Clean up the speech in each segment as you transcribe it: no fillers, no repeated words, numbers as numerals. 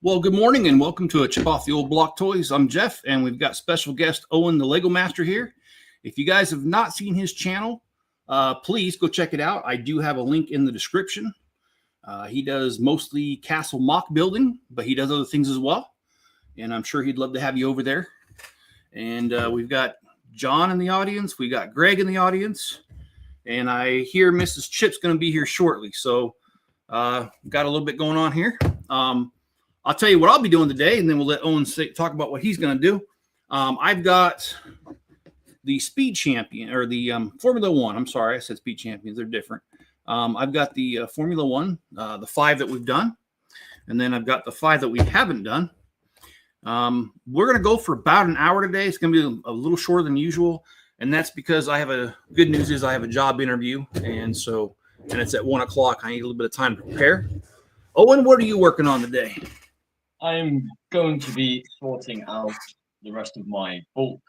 Well, good morning and welcome to a Chip Off the Old Block Toys. I'm Jeff, and we've got special guest Owen the Lego Master here. If you guys have not seen his channel, please go check it out. I do have a link in the description. He does mostly castle mock building, but he does other things as well. And I'm sure he'd love to have you over there. And we've got John in the audience. We got Greg in the audience. And I hear Mrs. Chip's going to be here shortly. So got a little bit going on here. I'll tell you what I'll be doing today, and then we'll let Owen talk about what he's going to do. I've got the Speed Champion, or the Formula One. I'm sorry, I said Speed Champions. They're different. I've got the Formula One, the 5 that we've done, and then I've got the 5 that we haven't done. We're going to go for about an hour today. It's going to be a little shorter than usual, and that's because I have good news is I have a job interview, and it's at 1 o'clock. I need a little bit of time to prepare. Owen, what are you working on today? I'm going to be sorting out the rest of my bulk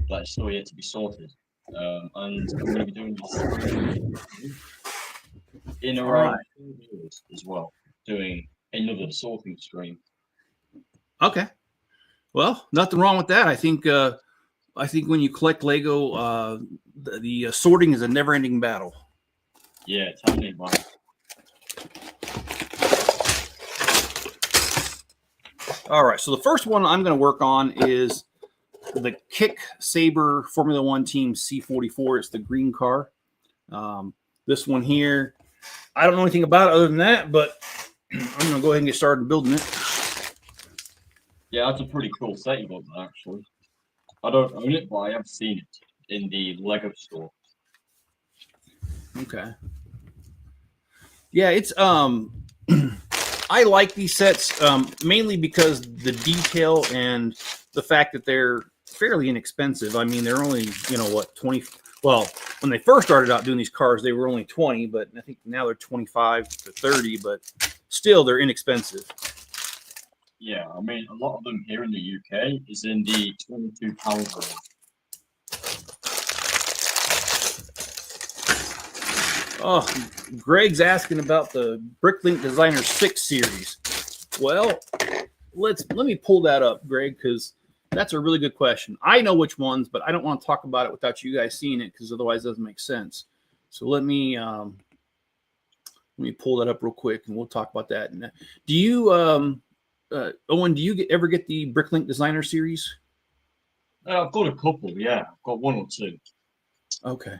that's still yet to be sorted. And I'm going to be doing this in around 2 years as well, doing another sorting stream. Okay. Well, nothing wrong with that. I think when you collect Lego, the sorting is a never-ending battle. Yeah, tell me about it. All right, so the first one I'm going to work on is the Kick Sauber Formula One Team C44. It's the green car. This one here, I don't know anything about it other than that, but I'm going to go ahead and get started building it. Yeah, that's a pretty cool set you got there, actually. I don't own it, but I have seen it in the Lego store. Okay. Yeah, it's I like these sets mainly because the detail and the fact that they're fairly inexpensive. I mean, they're only, 20. Well, when they first started out doing these cars, they were only 20, but I think now they're 25 to 30, but still they're inexpensive. Yeah, I mean, a lot of them here in the UK is in the £22 range. Oh, Greg's asking about the Bricklink Designer 6 series. Well, let me pull that up, Greg, because that's a really good question. I know which ones, but I don't want to talk about it without you guys seeing it, because otherwise it doesn't make sense. So let me pull that up real quick, and we'll talk about that. Do you, Owen? Do you ever get the Bricklink Designer series? I've got a couple. Yeah, I've got 1 or 2. Okay.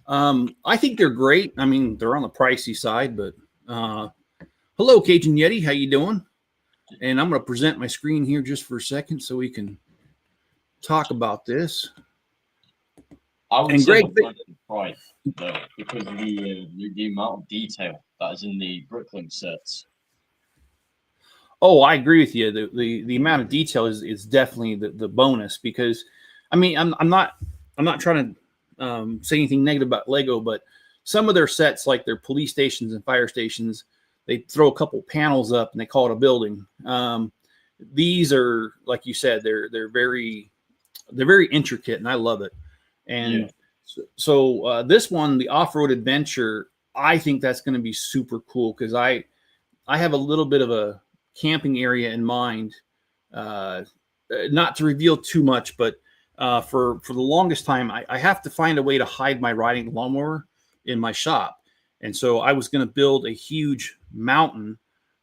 I think they're great. I mean, they're on the pricey side, but hello, Cajun Yeti. How you doing? And I'm going to present my screen here just for a second so we can talk about this. I would say the price, though, because of the amount of detail that is in the Bricklink sets. Oh, I agree with you. The amount of detail is definitely the bonus, because, I mean, I'm not trying to say anything negative about Lego, but some of their sets, like their police stations and fire stations, they throw a couple panels up and they call it a building. These are, like you said, they're very intricate, and I love it. And yeah. So this one, the off-road adventure, I think that's going to be super cool, because I have a little bit of a camping area in mind. Not to reveal too much, but for the longest time, I have to find a way to hide my riding lawnmower in my shop. And so I was going to build a huge mountain,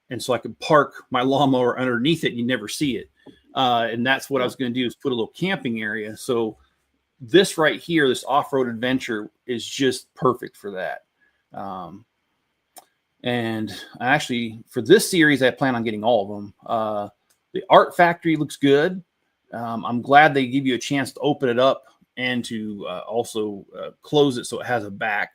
and so I could park my lawnmower underneath it and you never see it. And that's what I was going to do, is put a little camping area. So this right here, this off-road adventure, is just perfect for that. And actually, for this series, I plan on getting all of them. The Art Factory looks good. I'm glad they give you a chance to open it up and to also close it so it has a back.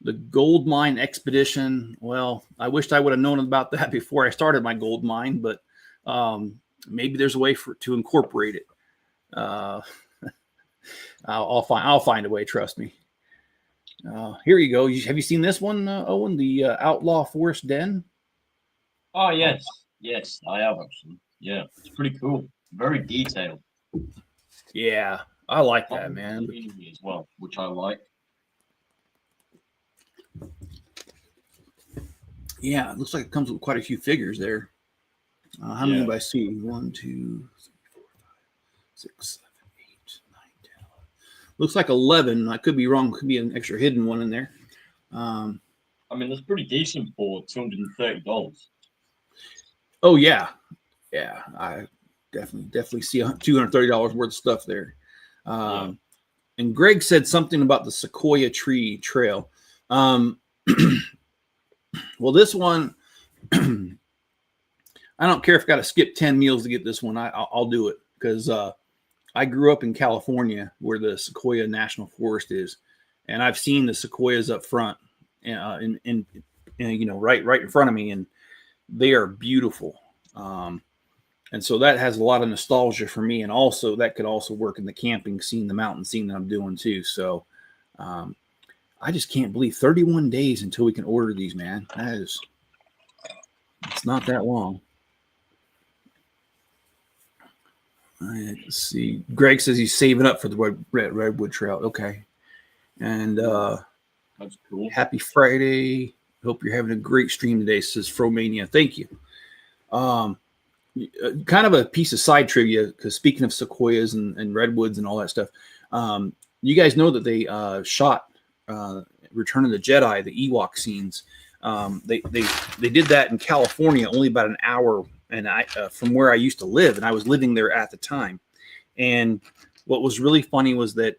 The Gold Mine Expedition. Well, I wished I would have known about that before I started my gold mine, but maybe there's a way to incorporate it. I'll find a way. Trust me. Here you go. Have you seen this one, Owen? The Outlaw Forest Den. Oh yes, yes, I have actually. Yeah, it's pretty cool. Very detailed. Yeah, I like that, man. As well, which I like. Yeah, it looks like it comes with quite a few figures there. How many do I see? 1, 2, 3, 4, 5, 6, 7, 8, 9, 10. Looks like 11. I could be wrong. Could be an extra hidden one in there. I mean, that's pretty decent for $230. Oh yeah, yeah. I definitely see $230 worth of stuff there. And Greg said something about the Sequoia Tree Trail. Well, this one, I don't care if I got to skip 10 meals to get this one. I'll do it because I grew up in California where the Sequoia National Forest is, and I've seen the sequoias up front, in right in front of me, and they are beautiful. And so that has a lot of nostalgia for me, and also that could also work in the camping scene, the mountain scene that I'm doing too. So I just can't believe 31 days until we can order these, man. It's not that long. Let's see. Greg says he's saving up for the Redwood Trail. Okay. And that's cool. Happy Friday. Hope you're having a great stream today, says Fromania. Thank you. Kind of a piece of side trivia, because speaking of sequoias and redwoods and all that stuff, you guys know that they shot Return of the Jedi, the Ewok scenes. They did that in California, only about an hour from where I used to live, and I was living there at the time. And what was really funny was that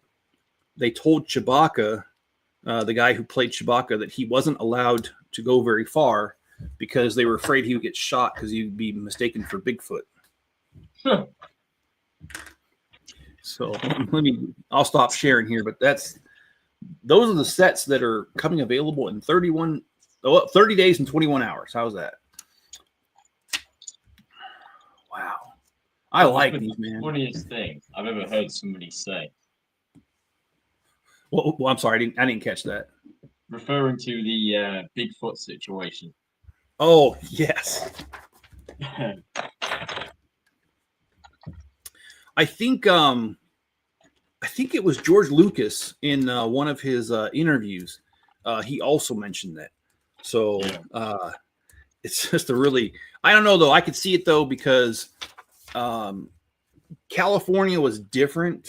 they told Chewbacca, the guy who played Chewbacca, that he wasn't allowed to go very far because they were afraid he would get shot because he would be mistaken for Bigfoot. Huh. So I'll stop sharing here, but those are the sets that are coming available in 30 days and 21 hours. How's that? Wow. I like these, man. The funniest thing I've ever heard somebody say. Well, I'm sorry, I didn't catch that. Referring to the Bigfoot situation. Oh, yes. I think it was George Lucas in one of his interviews. He also mentioned that. So it's just I don't know though. I could see it though, because California was different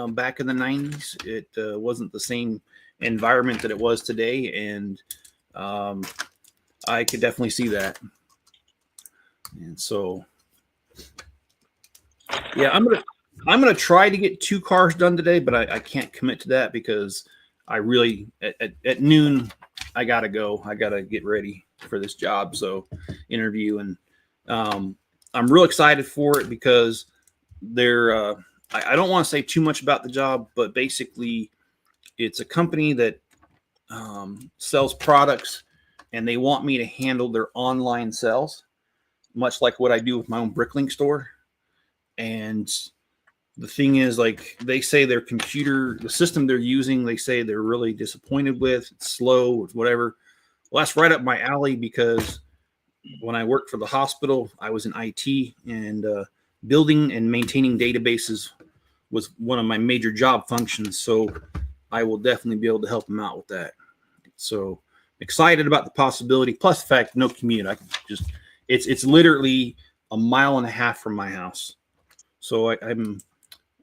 back in the 90s. It wasn't the same environment that it was today, and I could definitely see that. And so, yeah, I'm gonna try to get 2 cars done today, but I can't commit to that because I really at noon I gotta go. I gotta get ready for this job, so interview, and I'm real excited for it because they're. I don't want to say too much about the job, but basically, it's a company that sells products, and they want me to handle their online sales, much like what I do with my own Bricklink store. And the thing is, like, they say their computer, the system they're using, they say they're really disappointed with. It's slow, it's whatever. Well, that's right up my alley, because when I worked for the hospital, I was in IT, and building and maintaining databases was one of my major job functions. So I will definitely be able to help them out with that. So excited about the possibility. Plus the fact, no commute. I can just, it's literally 1.5 miles from my house. So I'm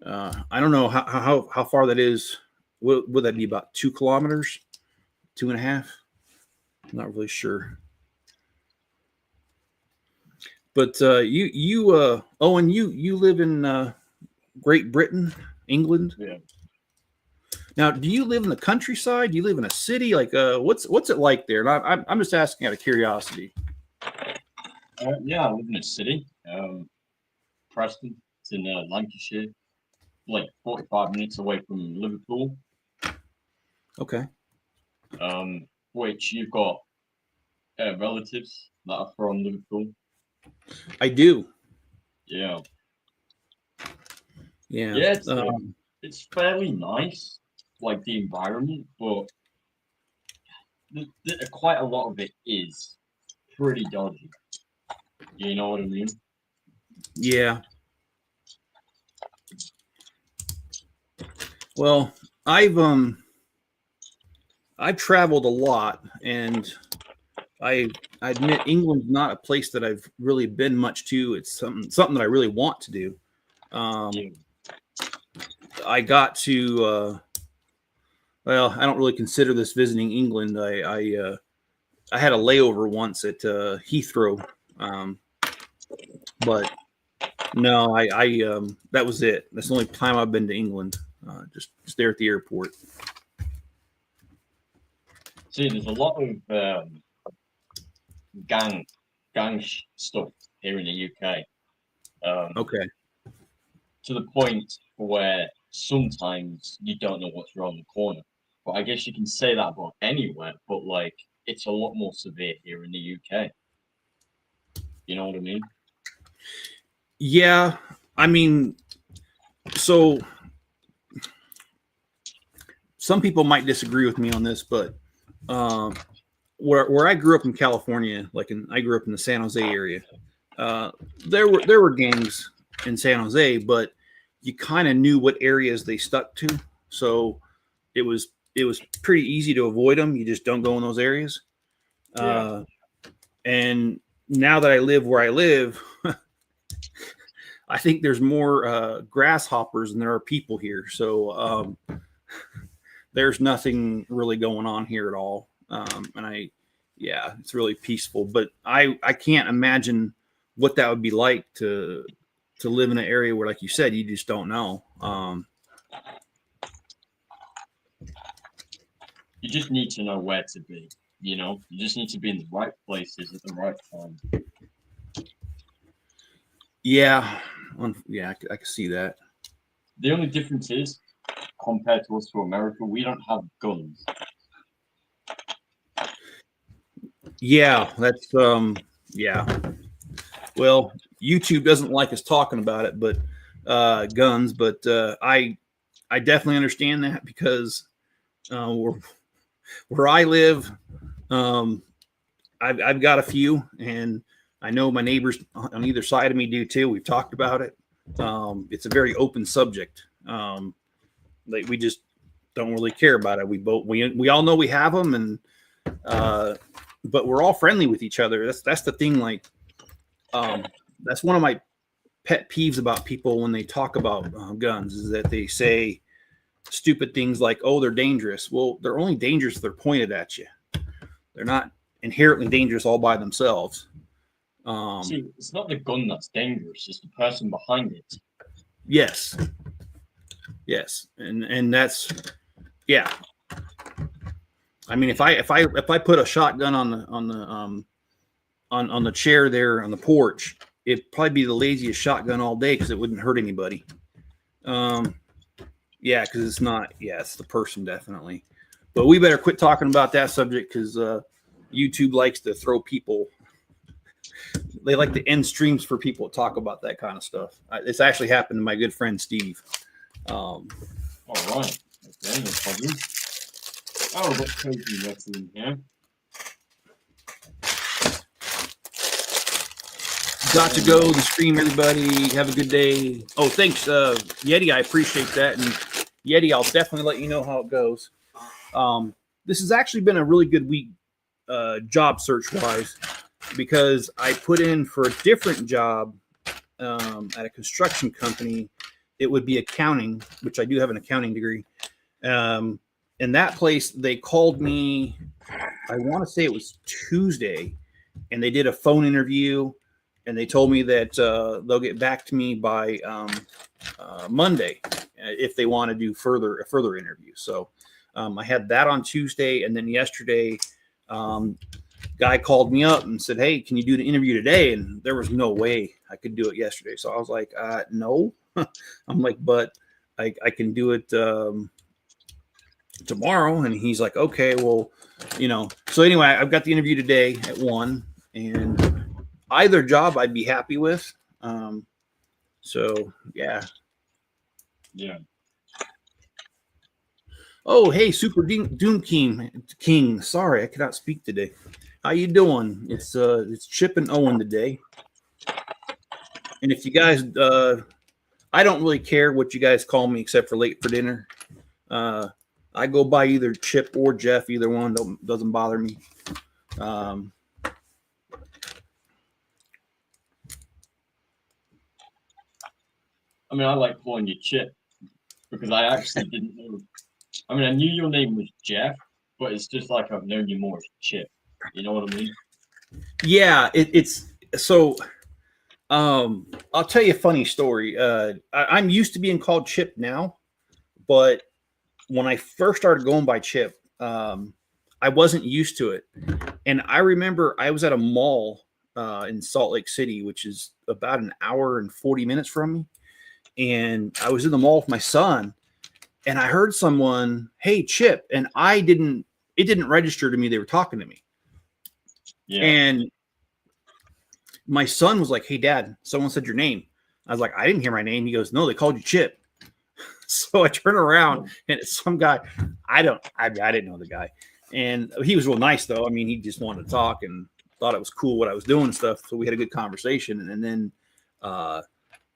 I don't know how far that is. Would that be about 2 kilometers? 2.5? I'm not really sure. But you Owen, you live in Great Britain, England. Yeah. Now, do you live in the countryside? Do you live in a city? Like, what's it like there? And I'm just asking out of curiosity. Yeah, I live in a city, Preston. It's in Lancashire, like 45 minutes away from Liverpool. Okay. Which you've got relatives that are from Liverpool. I do. Yeah. Yeah. Yeah, it's fairly nice, like the environment, but quite a lot of it is pretty dodgy. You know what I mean? Yeah. Well, I've traveled a lot, and I admit England's not a place that I've really been much to. It's something that I really want to do. Yeah. I got to well, I don't really consider this visiting England. I had a layover once at Heathrow, but no, I that was it. That's the only time I've been to England. Just there at the airport. See, there's a lot of gang stuff here in the UK. Okay. To the point where sometimes you don't know what's around the corner. But I guess you can say that about anywhere, but like it's a lot more severe here in the UK. You know what I mean? Yeah, I mean, so some people might disagree with me on this, but where I grew up in California, I grew up in the San Jose area. There were gangs in San Jose, but you kind of knew what areas they stuck to, so it was pretty easy to avoid them. You just don't go in those areas. Yeah. And now that I live where I live, I think there's more grasshoppers than there are people here. So there's nothing really going on here at all. And it's really peaceful. But I can't imagine what that would be like to live in an area where, like you said, you just don't know. You just need to know where to be. You know, you just need to be in the right places at the right time. Yeah, I can see that. The only difference is, compared to us to America, we don't have guns. Yeah, that's yeah. Well, YouTube doesn't like us talking about it, but guns. But I definitely understand that because where I live, I've got a few, and I know my neighbors on either side of me do too. We've talked about it. It's a very open subject. Like we just don't really care about it. We all know we have them, and but we're all friendly with each other. That's the thing. Like that's one of my pet peeves about people when they talk about guns is that they say stupid things like, "Oh, they're dangerous." Well, they're only dangerous if they're pointed at you. They're not inherently dangerous all by themselves. See, it's not the gun that's dangerous; it's the person behind it. Yes, and that's yeah. I mean, if I put a shotgun on the chair there on the porch, it'd probably be the laziest shotgun all day because it wouldn't hurt anybody. Yeah, because it's not. Yeah, it's the person definitely. But we better quit talking about that subject because YouTube likes to throw people. They like to end streams for people to talk about that kind of stuff. It's actually happened to my good friend Steve. All right. Okay, no problem. Oh, that's crazy nuts in here. Got to go the stream, everybody. Have a good day. Oh, thanks, Yeti. I appreciate that. And Yeti, I'll definitely let you know how it goes. This has actually been a really good week, job search wise, because I put in for a different job at a construction company. It would be accounting, which I do have an accounting degree. And that place, they called me, I want to say it was Tuesday, and they did a phone interview, and they told me that they'll get back to me by Monday if they want to do a further interview. So I had that on Tuesday, and then yesterday, guy called me up and said, "Hey, can you do the interview today?" And there was no way I could do it yesterday. So I was like, no. I'm like, but I can do it tomorrow. And he's like, okay, well, so anyway, I've got the interview today at 1, and either job I'd be happy with. So yeah. Oh, hey, Super Doom King. Sorry, I cannot speak today. How you doing? It's Chip and Owen today. And if you guys, I don't really care what you guys call me except for late for dinner. I go by either Chip or Jeff. Either one doesn't bother me. I mean, I like calling you Chip because I actually didn't know. I mean, I knew your name was Jeff, but it's just like I've known you more as Chip. You know what I mean? Yeah, it's so. I'll tell you a funny story. I'm used to being called Chip now, but when I first started going by Chip, I wasn't used to it. And I remember I was at a mall in Salt Lake City, which is about an hour and 40 minutes from me. And I was in the mall with my son, and I heard someone, "Hey, Chip," and it didn't register to me they were talking to me. Yeah. And my son was like, "Hey, Dad, someone said your name." I was like, "I didn't hear my name." He goes, "No, they called you Chip." So I turn around and it's some guy. I didn't know the guy, and he was real nice though. I mean, he just wanted to talk and thought it was cool what I was doing and stuff. So we had a good conversation, and then a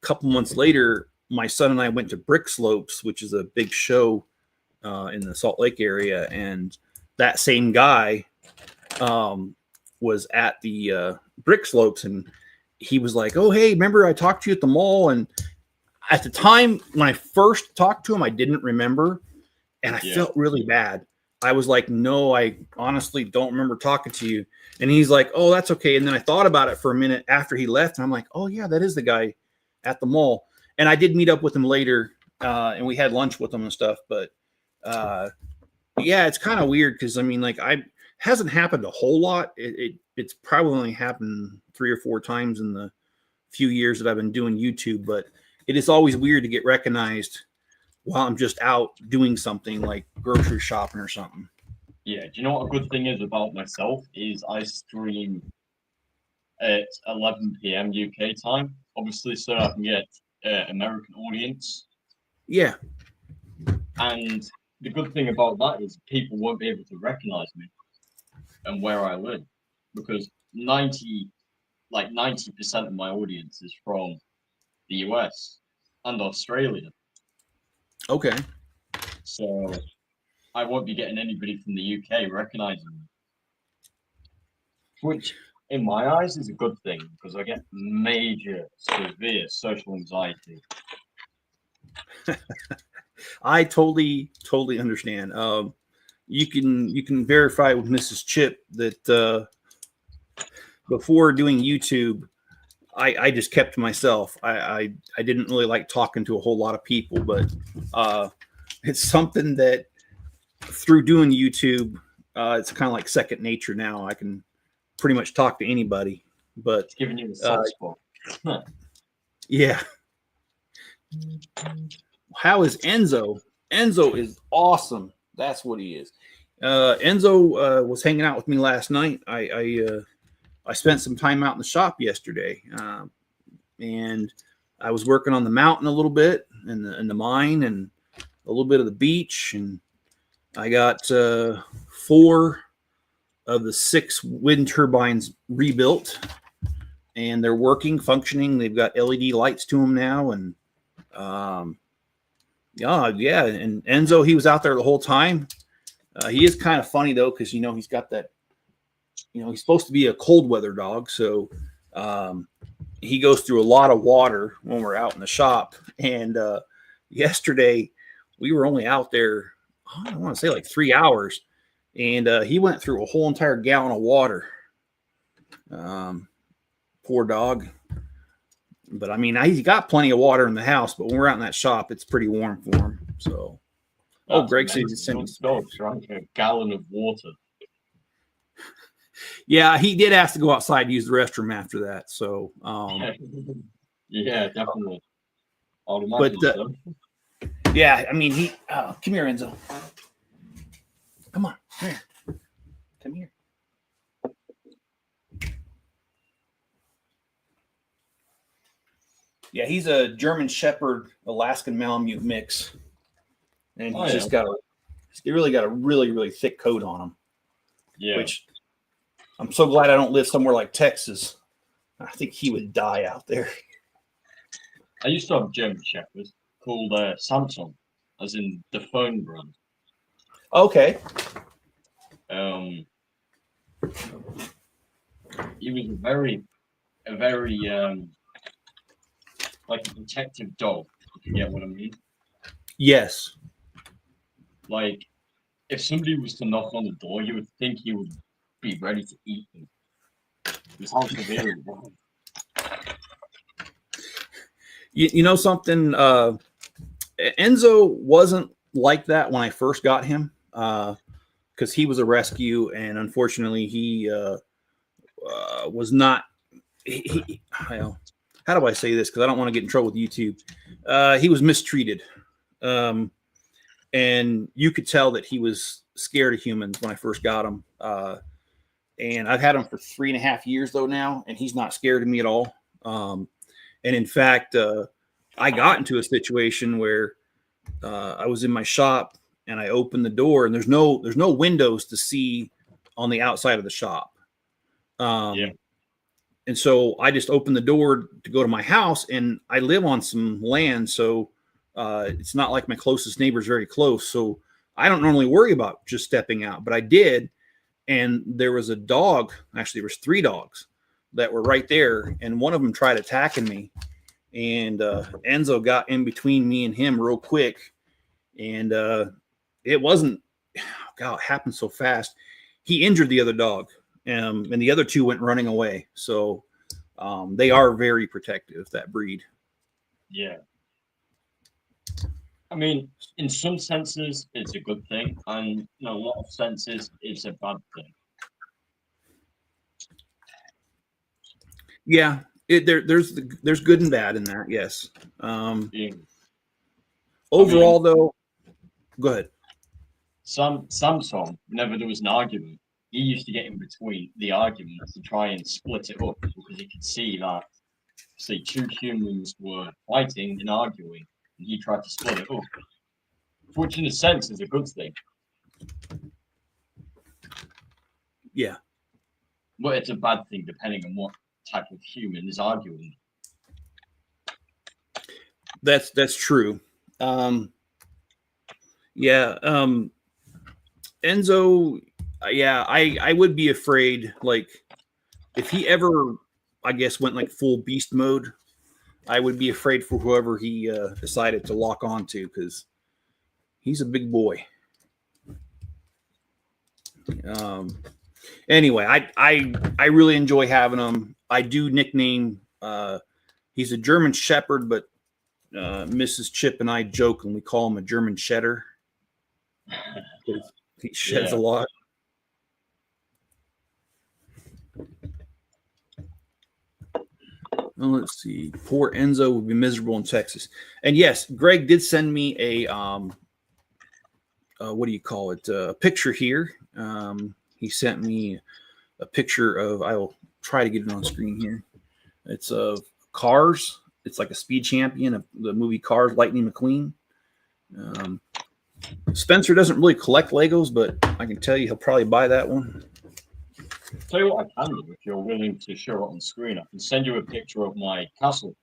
couple months later, my son and I went to Brick Slopes, which is a big show in the Salt Lake area, and that same guy was at the Brick Slopes, and he was like, "Oh, hey, remember I talked to you at the mall?" And at the time when I first talked to him, I didn't remember, and I felt really bad. I was like, "No, I honestly don't remember talking to you." And he's like, "Oh, that's okay." And then I thought about it for a minute after he left, and I'm like, "Oh yeah, that is the guy at the mall." And I did meet up with him later, and we had lunch with him and stuff. But yeah, it's kind of weird because I mean, like, hasn't happened a whole lot. It's probably only happened 3 or 4 times in the few years that I've been doing YouTube, but it is always weird to get recognized while I'm just out doing something like grocery shopping or something. Yeah. Do you know what a good thing is about myself is I stream at 11 p.m. UK time, obviously, so I can get American audience. Yeah. And the good thing about that is people won't be able to recognize me and where I live because 90% of my audience is from the US and Australia. Okay. So I won't be getting anybody from the UK recognizing me, which in my eyes is a good thing because I get major, severe social anxiety. I totally understand. You can verify with Mrs. Chip that before doing YouTube, I just kept to myself. I didn't really like talking to a whole lot of people, but it's something that through doing YouTube, it's kind of like second nature now. I can pretty much talk to anybody. But It's giving you a soft spot. yeah. How is Enzo? Enzo is awesome. That's what he is. Enzo was hanging out with me last night. I spent some time out in the shop yesterday, and I was working on the mountain a little bit, and the mine, and a little bit of the beach, and I got 4 of the 6 wind turbines rebuilt, and they're working, functioning. They've got LED lights to them now, and yeah. And Enzo, he was out there the whole time. He is kind of funny though, because he's got that. He's supposed to be a cold weather dog, so he goes through a lot of water when we're out in the shop. And yesterday, we were only out there, I want to say like 3 hours, and he went through a whole entire gallon of water. Poor dog. But I mean, he's got plenty of water in the house, but when we're out in that shop, it's pretty warm for him. So, Greg says he's sending dogs drank a gallon of water. Yeah, he did ask to go outside to use the restroom after that. So, yeah, definitely. I'll imagine so. Yeah, I mean, come here, Enzo. Come on, come here. Come here. Yeah, he's a German Shepherd Alaskan Malamute mix, and he's just really got a really thick coat on him. Yeah, which I'm so glad I don't live somewhere like Texas. I think he would die out there. I used to have a German Shepherd called Samson, as in the phone brand. Okay. He was a very like a protective dog. If you get what I mean. Yes. Like, if somebody was to knock on the door, you would think he would be ready to eat them. It's how severe it was. You know something? Enzo wasn't like that when I first got him, because he was a rescue, and unfortunately, he was not. How do I say this? Because I don't want to get in trouble with YouTube. He was mistreated, and you could tell that he was scared of humans when I first got him. And I've had him for 3.5 years though now, and he's not scared of me at all. And in fact, I got into a situation where I was in my shop and I opened the door, and there's no windows to see on the outside of the shop. Yeah. And so I just opened the door to go to my house, and I live on some land, so it's not like my closest neighbor's very close. So I don't normally worry about just stepping out, but I did. And there was a dog, actually there was 3 dogs that were right there, and one of them tried attacking me. And Enzo got in between me and him real quick. And it wasn't, God, it happened so fast. He injured the other dog, and the other 2 went running away. So they are very protective, that breed. Yeah. I mean, in some senses, it's a good thing, and in a lot of senses, it's a bad thing. Yeah, there's good and bad in that. Yes. Yeah. Overall, though, go ahead. Samsung, whenever there was an argument, he used to get in between the argument to try and split it up, because he could see that, say, 2 humans were fighting and arguing, and he tried to split it up, which in a sense is a good thing. Yeah. But it's a bad thing depending on what type of human is arguing. That's true. Yeah. Enzo, yeah, I would be afraid, like, if he ever, I guess, went like full beast mode, I would be afraid for whoever he decided to lock onto, because he's a big boy. Anyway, I really enjoy having him. I do nickname, he's a German Shepherd, but Mrs. Chip and I joke and we call him a German Shedder. He sheds a lot. Well, let's see. Poor Enzo would be miserable in Texas. And yes, Greg did send me a what do you call it? A picture here. He sent me a picture of. I will try to get it on screen here. It's of Cars. It's like a speed champion of the movie Cars, Lightning McQueen. Spencer doesn't really collect Legos, but I can tell you he'll probably buy that one. Tell you what I can do, if you're willing to show it on screen. I can send you a picture of my castle.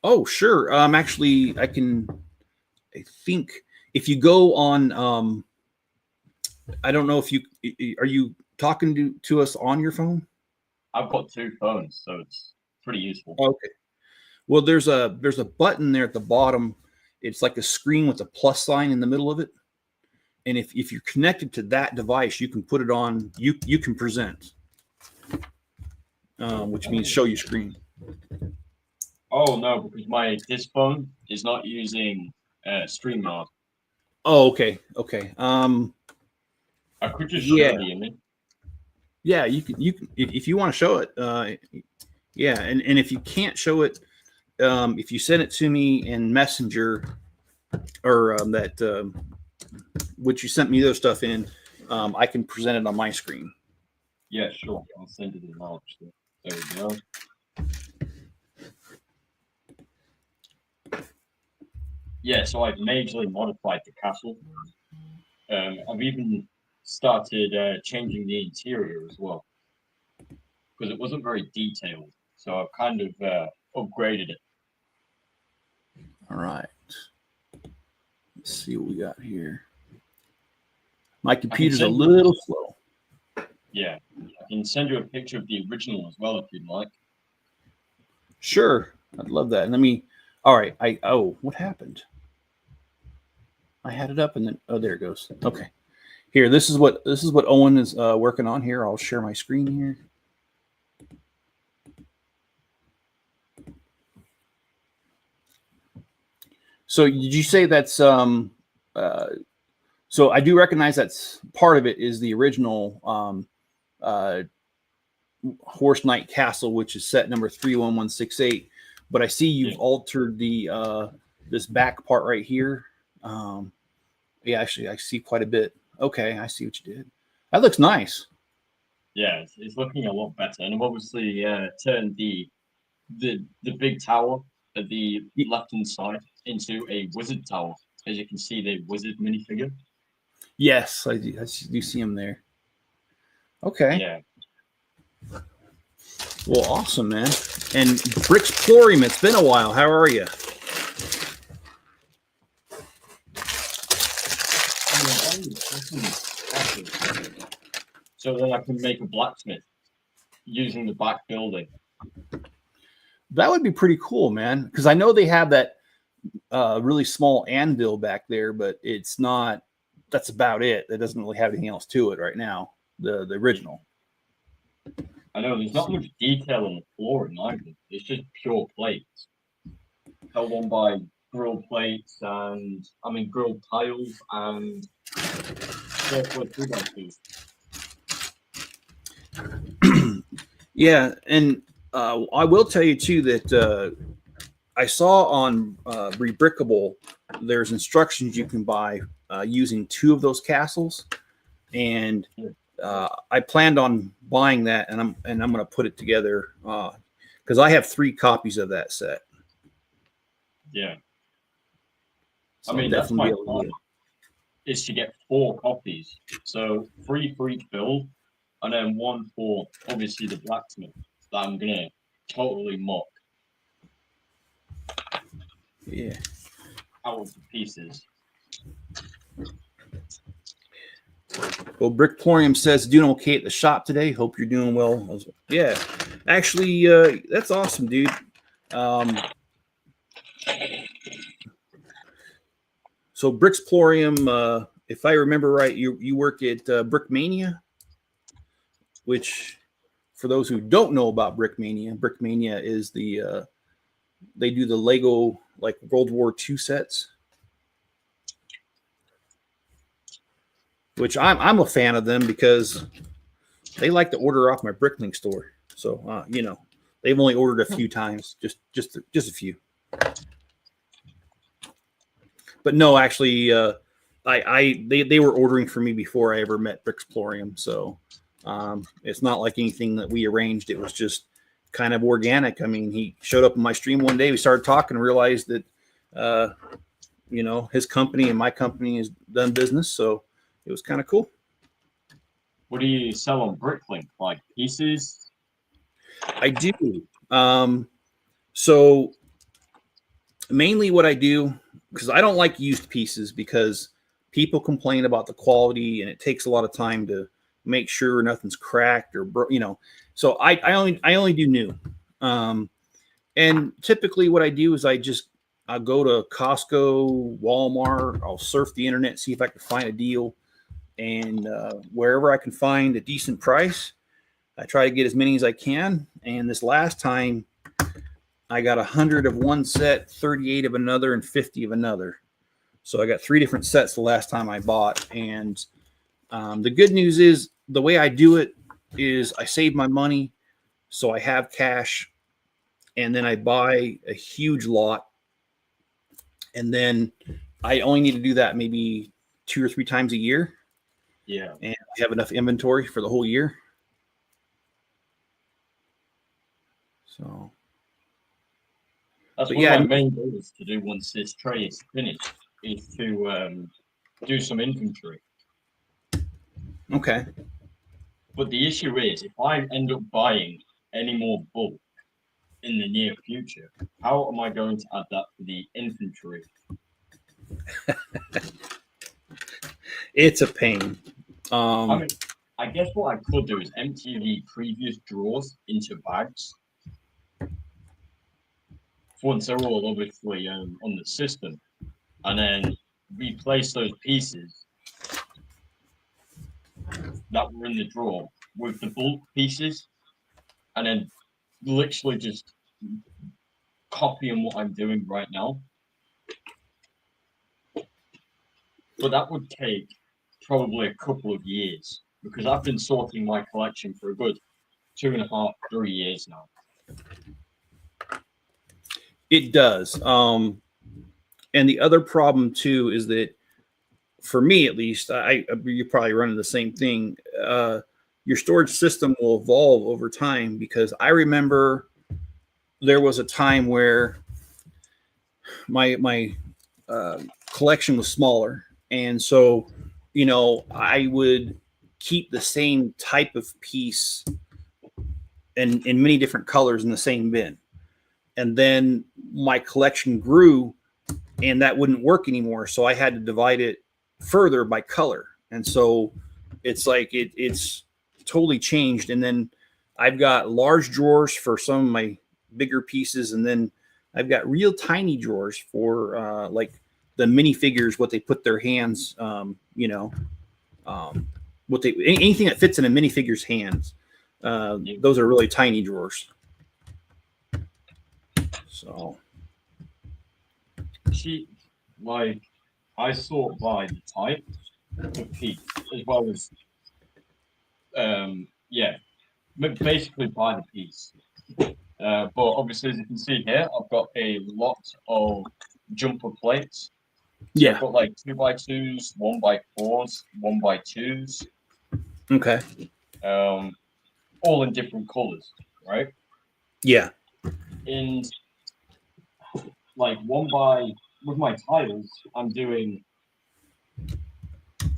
Oh, sure. Actually, I think if you go on, I don't know if are you talking to us on your phone? I've got 2 phones, so it's pretty useful. Okay. Well, there's a button there at the bottom. It's like a screen with a plus sign in the middle of it. And if you're connected to that device, you can put it on. You can present, which means show your screen. Oh no, because this phone is not using StreamYard. Oh, okay. I could just show the image. Yeah, you can if you want to show it. Yeah, and if you can't show it, if you send it to me in Messenger or which you sent me those stuff in, I can present it on my screen. Yeah, sure. I'll send it in now. There we go. Yeah, so I've majorly modified the castle. I've even started changing the interior as well, because it wasn't very detailed. So I've kind of upgraded it. All right. Let's see what we got here. My computer's a little slow. Yeah, I can send you a picture of the original as well if you'd like. Sure, I'd love that. And All right. What happened? I had it up and then there it goes. Okay. Here, this is what Owen is working on here. I'll share my screen here. So did you say that's so I do recognize that's part of it is the original Horse Knight Castle, which is set number 31168. But I see you've altered the this back part right here. Yeah, actually, I see quite a bit. Okay, I see what you did. That looks nice. Yeah, it's looking a lot better, and I've obviously turned the big tower at the left hand side into a wizard tower, as you can see the wizard minifigure. Yes, I do see him there. Okay. Yeah. Well, awesome, man. And Bricklink, it's been a while. How are you? So then I can make a blacksmith using the back building. That would be pretty cool, man. Because I know they have that really small anvil back there, but it's not. That's about it. It doesn't really have anything else to it right now. The original. I know there's not much detail on the flooring either. It's just pure plates held on by grilled plates and grilled tiles and circular 2x2s. Yeah, and I will tell you too that I saw on Rebrickable there's instructions you can buy using 2 of those castles, and I planned on buying that, and I'm going to put it together because I have 3 copies of that set. Yeah, So that's my plan, is to get 4 copies, so 3 for each build, and then 1 for obviously the blacksmith that I'm gonna totally mock. Yeah. Out of the pieces. Well, Bricklink says doing okay at the shop today. Hope you're doing well. Yeah, actually, that's awesome, dude. So Bricklink, if I remember right, you work at Brickmania, which for those who don't know about Brickmania is the they do the Lego like World War II sets, which I'm a fan of them because they like to order off my Bricklink store. So they've only ordered a few times, just a few. But no, actually, they were ordering for me before I ever met Bricklink. So it's not like anything that we arranged. It was just kind of organic. I mean, he showed up in my stream one day. We started talking and realized that, his company and my company has done business. So it was kind of cool. What do you sell on Bricklink? Like pieces? I do. So mainly what I do, because I don't like used pieces because people complain about the quality and it takes a lot of time to make sure nothing's cracked or so I only do new. And typically what I do is I'll go to Costco, Walmart, I'll surf the internet, see if I can find a deal, and wherever I can find a decent price, I try to get as many as I can. And this last time I got 100 of one set, 38 of another, and 50 of another. So I got 3 different sets the last time I bought. And the good news is the way I do it is I save my money, so I have cash, and then I buy a huge lot. And then I only need to do that maybe 2 or 3 times a year. Yeah. And I have enough inventory for the whole year. So that's one of my main goals to do once this tray is finished, is to do some inventory. Okay. But the issue is, if I end up buying any more bulk in the near future, how am I going to add that to the inventory? It's a pain. I guess what I could do is empty the previous drawers into bags. once they're all obviously on the system, and then replace those pieces that were in the drawer with the bulk pieces, and then literally just copying what I'm doing right now. But that would take probably a couple of years because I've been sorting my collection for a good 2.5, 3 years now. It does. And the other problem too is that, for me at least, you're probably running the same thing. Your storage system will evolve over time, because I remember there was a time where my collection was smaller, and so I would keep the same type of piece in many different colors in the same bin, and then my collection grew, and that wouldn't work anymore. So I had to divide it further by color. And so it's like it's totally changed. And then I've got large drawers for some of my bigger pieces, and then I've got real tiny drawers for like the minifigures, what they put their hands, anything that fits in a minifigure's hands. Those are really tiny drawers. So See, like, I sort by the type of piece as well as, basically by the piece. But obviously, as you can see here, I've got a lot of jumper plates. So yeah, I've got like 2x2s, 1x4s, 1x2s. okay, all in different colors, right? yeah, And like with my tiles, I'm doing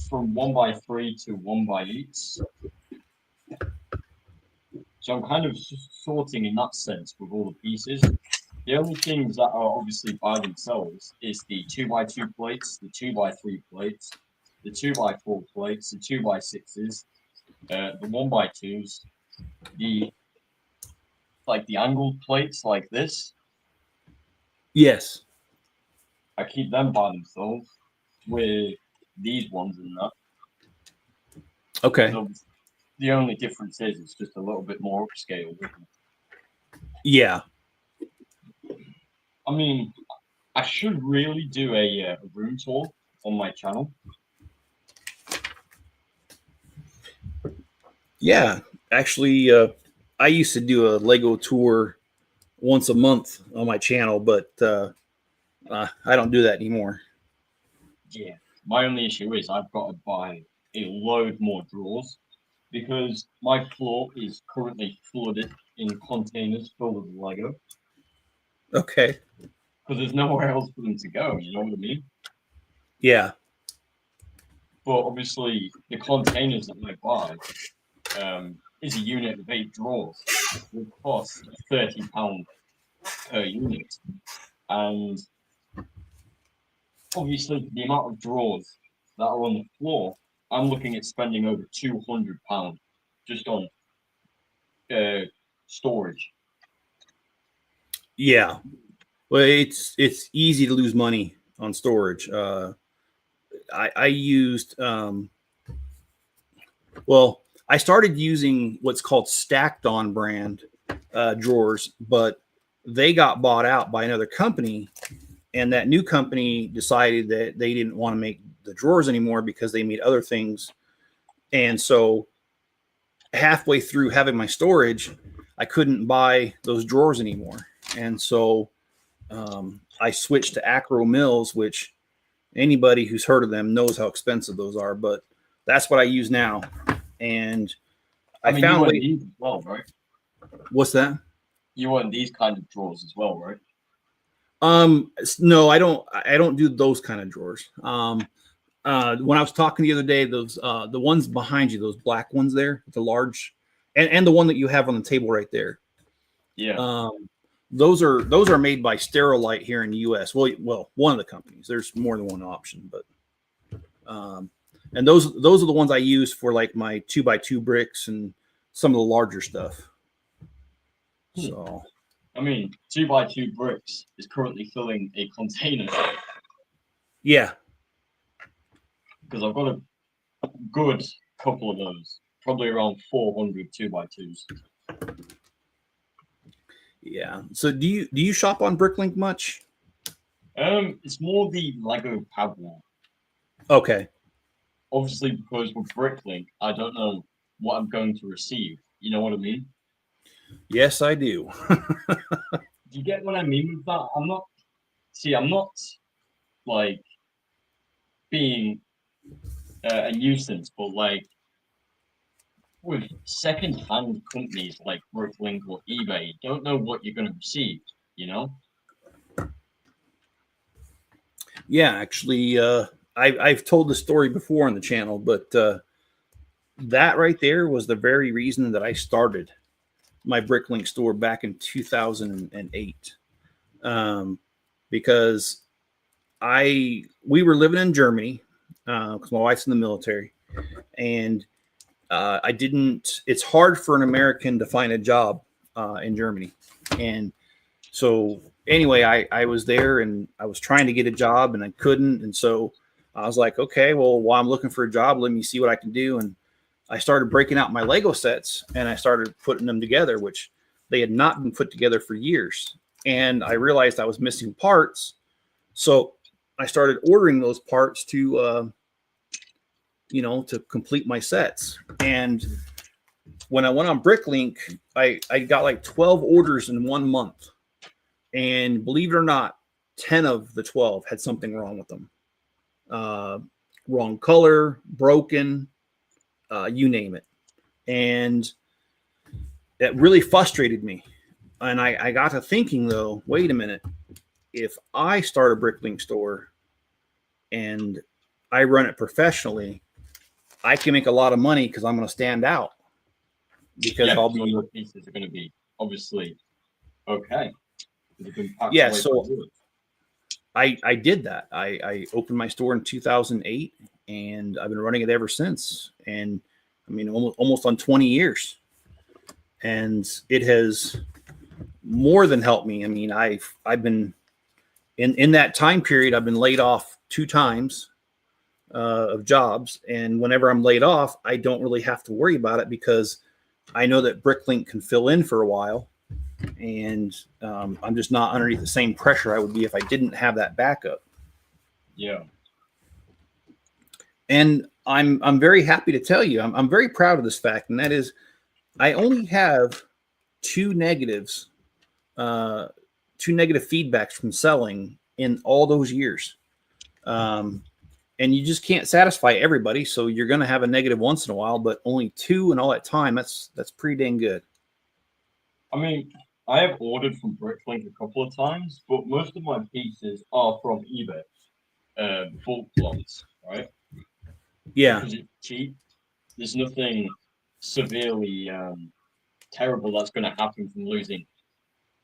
from 1x3 to 1x8. So I'm kind of sorting in that sense with all the pieces. The only things that are obviously by themselves is the 2x2 plates, the 2x3 plates, the 2x4 plates, the 2x6s, the 1x2s, the angled plates like this. yes, I keep them by themselves with these ones and that. okay, So the only difference is it's just a little bit more upscale. yeah. I mean, I should really do a room tour on my channel. Yeah, actually, I used to do a Lego tour once a month on my channel, but I don't do that anymore. Yeah, my only issue is I've got to buy a load more drawers because my floor is currently flooded in containers full of Lego Okay, because there's nowhere else for them to go. You know what I mean? yeah, But obviously, the containers that I buy is a unit of 8 drawers, which costs £30 per unit. And obviously, the amount of drawers that are on the floor, I'm looking at spending over £200 just on storage. yeah. Well, it's easy to lose money on storage. I used I started using what's called stacked on brand drawers, but they got bought out by another company, and that new company decided that they didn't want to make the drawers anymore because they made other things. And so halfway through having my storage, I couldn't buy those drawers anymore. And so I switched to Akro-Mils, which anybody who's heard of them knows how expensive those are, but that's what I use now. And I mean, found you want these as well, right? What's that? You want these kind of drawers as well, right? No, I don't do those kind of drawers. When I was talking the other day, those the ones behind you, those black ones there, the large, and the one that you have on the table right there. Yeah. Those are made by Sterilite here in the U.S. Well, one of the companies. There's more than one option, but and those are the ones I use for like my 2x2 bricks and some of the larger stuff. So I mean, 2x2 bricks is currently filling a container Yeah. because I've got a good couple of those, probably around 400 2x2s. Yeah. So do you shop on Bricklink much? It's more the Lego pad wall. Okay. Obviously, because with Bricklink, I don't know what I'm going to receive. You know what I mean? Yes, I do. Do you get what I mean with that? I'm not like being a nuisance, but like with second-hand companies like Bricklink or eBay, you don't know what you're going to receive, you know? Yeah, actually, I've told the story before on the channel, but that right there was the very reason that I started my Bricklink store back in 2008, because we were living in Germany because my wife's in the military, and I didn't. It's hard for an American to find a job in Germany, and so anyway, I was there and I was trying to get a job and I couldn't, and so I was like, okay, well, while I'm looking for a job, let me see what I can do, and I started breaking out my Lego sets and I started putting them together, which they had not been put together for years, and I realized I was missing parts, so I started ordering those parts to to complete my sets. And when I went on Bricklink, I got like 12 orders in 1 month. And believe it or not, 10 of the 12 had something wrong with them. Wrong color, broken, you name it. And that really frustrated me. And I got to thinking, though, wait a minute. If I start a Bricklink store and I run it professionally, I can make a lot of money because I'm going to stand out. Because Yeah, I'll so be your pieces are going to be obviously okay. yeah. So I did that. I opened my store in 2008, and I've been running it ever since. And I mean, almost on 20 years, and it has more than helped me. I mean, I've been in that time period. I've been laid off 2 times of jobs, and whenever I'm laid off, I don't really have to worry about it because I know that Bricklink can fill in for a while, and I'm just not underneath the same pressure I would be if I didn't have that backup. Yeah. And I'm very happy to tell you, I'm very proud of this fact, and that is, I only have 2 negatives, 2 negative feedbacks from selling in all those years. And you just can't satisfy everybody, so you're going to have a negative once in a while, but only 2 in all that time. That's pretty dang good. I mean, I have ordered from Bricklink a couple of times, but most of my pieces are from eBay, bulk lots, right? Yeah. Because it's cheap. There's nothing severely terrible that's going to happen from losing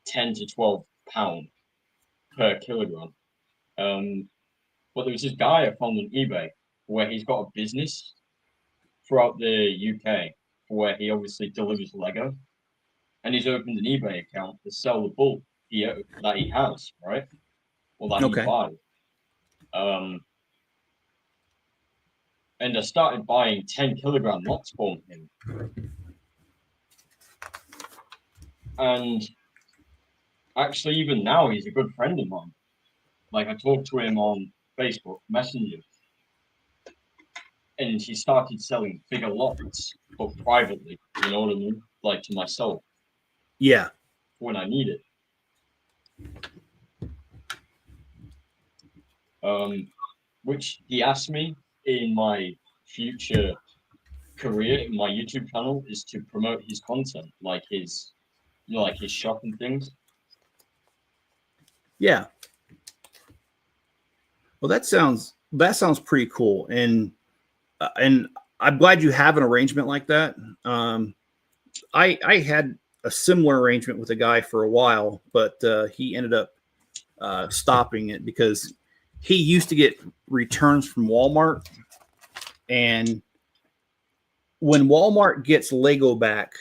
10 to 12 pounds per kilogram. But there was this guy I found on eBay where he's got a business throughout the UK where he obviously delivers Lego, and he's opened an eBay account to sell the bulk that he has, right? Or that he Okay. buys. And I started buying 10 kilogram lots from him. And actually, even now, he's a good friend of mine. Like, I talked to him on Facebook Messenger, and he started selling bigger lots, but privately, you know what I mean? Like to myself. Yeah. When I need it. Which he asked me in my future career in my YouTube channel is to promote his content, like his, like his shop and things. Yeah. Well, that sounds pretty cool, and I'm glad you have an arrangement like that. I had a similar arrangement with a guy for a while, but he ended up stopping it because he used to get returns from Walmart, and when Walmart gets Lego back,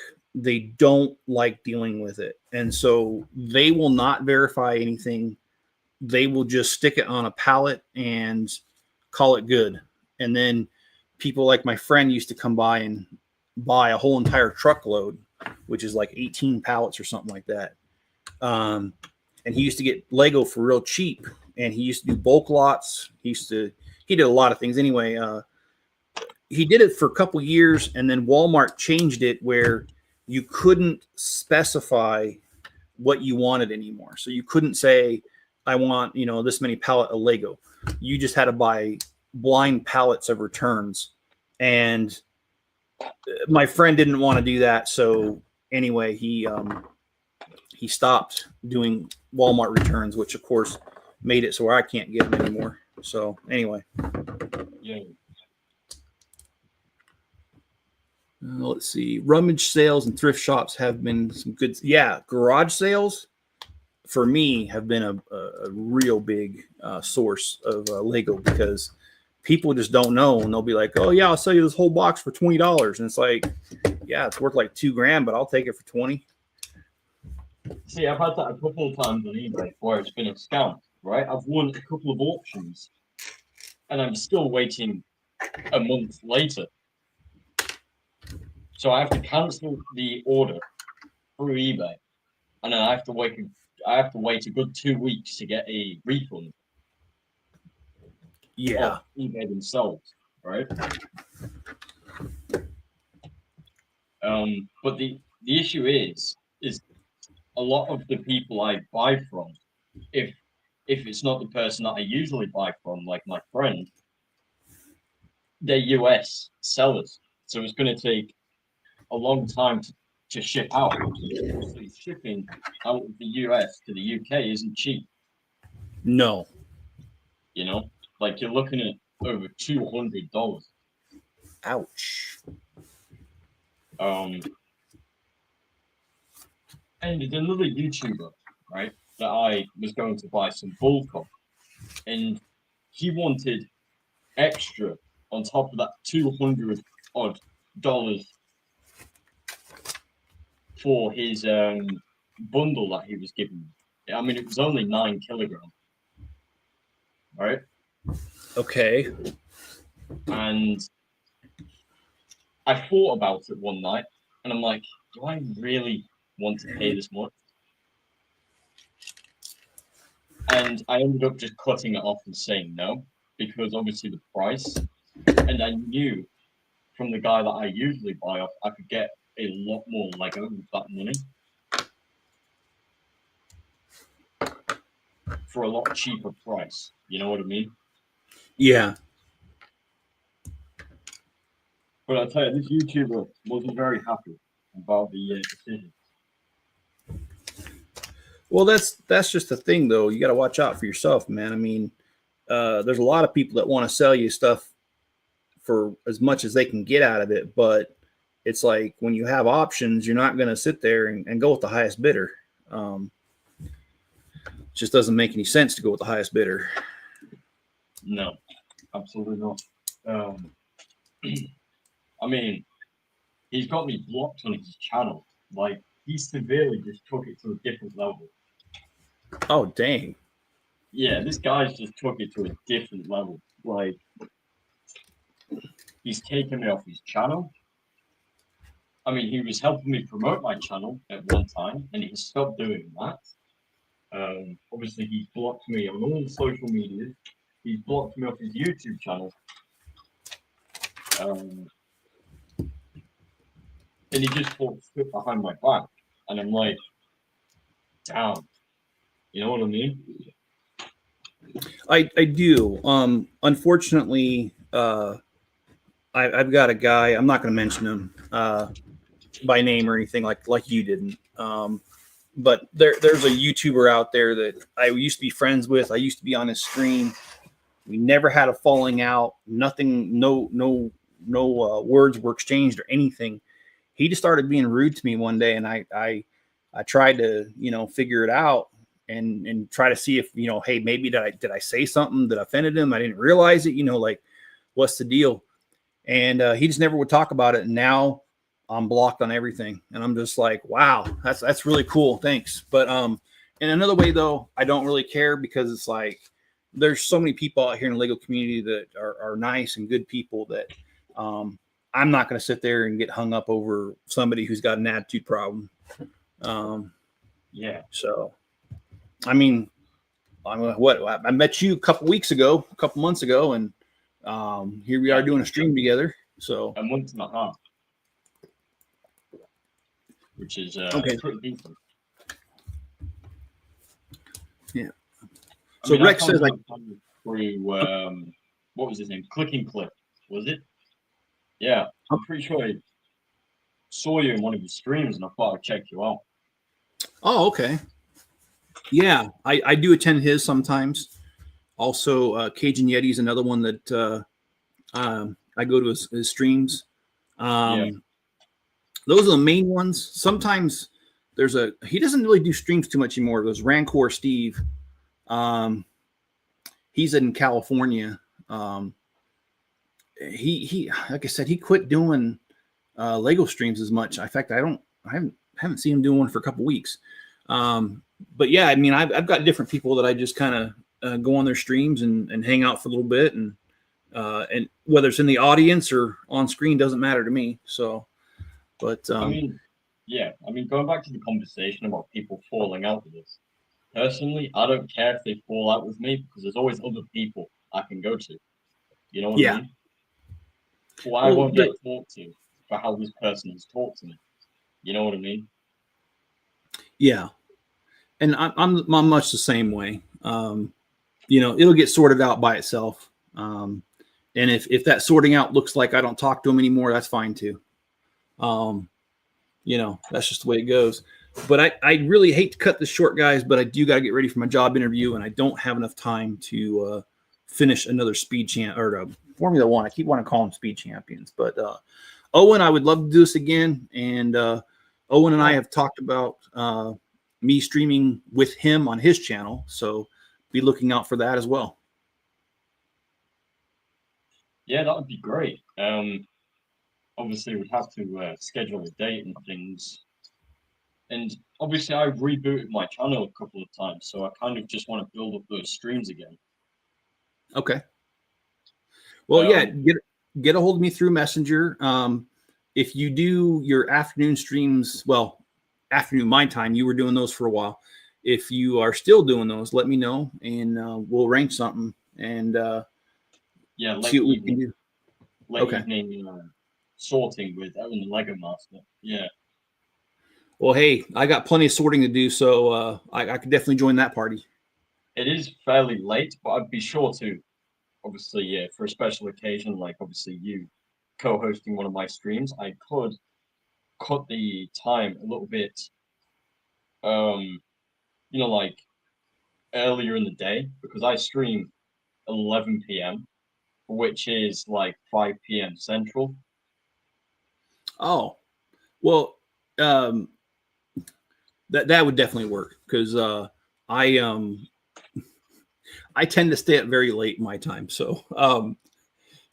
they don't like dealing with it. And so they will not verify anything. They will just stick it on a pallet and call it good. And then people like my friend used to come by and buy a whole entire truckload, which is like 18 pallets or something like that. And he used to get Lego for real cheap. And he used to do bulk lots. He did a lot of things. Anyway, he did it for a couple years, and then Walmart changed it where you couldn't specify what you wanted anymore. So you couldn't say, I want, this many pallet of Lego. You just had to buy blind pallets of returns. And my friend didn't want to do that. So anyway, he stopped doing Walmart returns, which of course made it so where I can't get them anymore. So anyway. Yeah. Let's see. Rummage sales and thrift shops have been some good. Yeah, garage sales for me have been a real big source of Lego, because people just don't know, and they'll be like, "Oh yeah, I'll sell you this whole box for $20," and it's like, yeah, it's worth like $2,000, but I'll take it for 20. See, I've had that a couple of times on eBay where it's been a scam, right? I've won a couple of auctions, and I'm still waiting a month later. So I have to cancel the order through eBay, and then I have to wait a good 2 weeks to get a refund. Yeah. Of eBay themselves, right? But the issue is a lot of the people I buy from, if it's not the person that I usually buy from, like my friend, they're US sellers, so it's going to take a long time to ship out. Obviously, shipping out of the US to the UK isn't cheap. No. Like you're looking at over $200. Ouch. And there's another YouTuber, right, that I was going to buy some bulk of, and he wanted extra on top of that $200 odd for his bundle that he was giving me. I mean, it was only 9 kilograms, right? Okay. And I thought about it one night, and I'm like, do I really want to pay this much? And I ended up just cutting it off and saying no, because obviously the price, and I knew from the guy that I usually buy off, I could get a lot more Lego with that money for a lot cheaper price. You know what I mean? Yeah. But I tell you, this YouTuber wasn't very happy about the decision. Well, that's just the thing, though. You got to watch out for yourself, man. I mean, there's a lot of people that want to sell you stuff for as much as they can get out of it, but it's like when you have options, you're not going to sit there and go with the highest bidder. It just doesn't make any sense to go with the highest bidder. No, absolutely not. I mean, he's got me blocked on his channel. Like, he severely just took it to a different level. Oh, dang. Yeah, this guy's just took it to a different level. Like, he's taken me off his channel. I mean, he was helping me promote my channel at one time, and he stopped doing that. Obviously, he's blocked me on all social media. He's blocked me off his YouTube channel. And he just talks shit behind my back. And I'm like, damn. You know what I mean? I do. Unfortunately, I've got a guy. I'm not going to mention him by name or anything like you didn't. But there's a YouTuber out there that I used to be friends with. I used to be on his screen. We never had a falling out. Nothing. No words were exchanged or anything. He just started being rude to me one day, and I tried to figure it out and try to see if hey, maybe did I say something that offended him? I didn't realize it. Like, what's the deal? And he just never would talk about it. And now I'm blocked on everything, and I'm just like, wow, that's really cool. Thanks. But in another way though, I don't really care because it's like there's so many people out here in the Lego community that are nice and good people that I'm not going to sit there and get hung up over somebody who's got an attitude problem. Yeah. So, I mean, I met you a couple months ago, and here we are doing a stream together. So a month and a half, which is okay. pretty decent. Yeah. So Rex says like through what was his name? Clicking Clip, was it? Yeah, I'm pretty sure I saw you in one of his streams, and I thought I'd check you out. Oh, okay. Yeah, I do attend his sometimes. Also, Cajun Yeti is another one that I go to his streams. Those are the main ones. Sometimes he doesn't really do streams too much anymore. There's Rancor Steve. He's in California. He like I said, he quit doing Lego streams as much. In fact, I haven't seen him doing one for a couple weeks. But yeah, I mean, I've got different people that I just kind of go on their streams and hang out for a little bit, and whether it's in the audience or on screen doesn't matter to me. So, but I mean, going back to the conversation about people falling out with us. Personally, I don't care if they fall out with me because there's always other people I can go to. You know what I mean? Who I won't get talked to for how this person has talked to me. You know what I mean? Yeah. And I'm much the same way. It'll get sorted out by itself. And if that sorting out looks like I don't talk to them anymore, that's fine too. That's just the way it goes. But I really hate to cut this short, guys, but I do got to get ready for my job interview, and I don't have enough time to finish another speed champ or Formula One. I keep wanting to call them speed champions. But Owen, I would love to do this again. And Owen and I have talked about me streaming with him on his channel. So be looking out for that as well. Yeah, that would be great. Obviously, we'd have to schedule a date and things. And obviously, I rebooted my channel a couple of times, so I kind of just want to build up those streams again. Okay. Well, yeah, get a hold of me through Messenger. If you do your afternoon streams, afternoon my time, you were doing those for a while. If you are still doing those, let me know, and we'll arrange something and see what we can do. Late evening sorting with Owen the Lego Master. Yeah. Well, hey, I got plenty of sorting to do, so I could definitely join that party. It is fairly late, but I'd be sure to, obviously, for a special occasion, like obviously you co-hosting one of my streams, I could cut the time a little bit, like earlier in the day, because I stream 11 p.m., which is like 5 p.m. Central. Oh, well, that would definitely work because I tend to stay up very late my time. So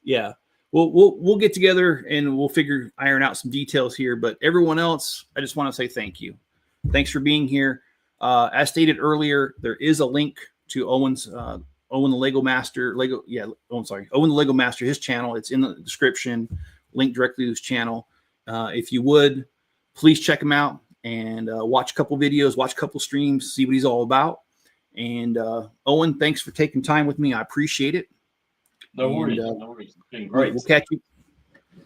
yeah, we'll get together and we'll iron out some details here. But everyone else, I just want to say thank you. Thanks for being here. As stated earlier, there is a link to Owen's Owen the Lego Master Owen the Lego Master, his channel. It's in the description. Link directly to his channel. If you would, please check him out and watch a couple videos, watch a couple streams, see what he's all about. And Owen, thanks for taking time with me. I appreciate it. No worries. It's been great.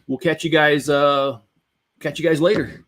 We'll catch you guys. Catch you guys later.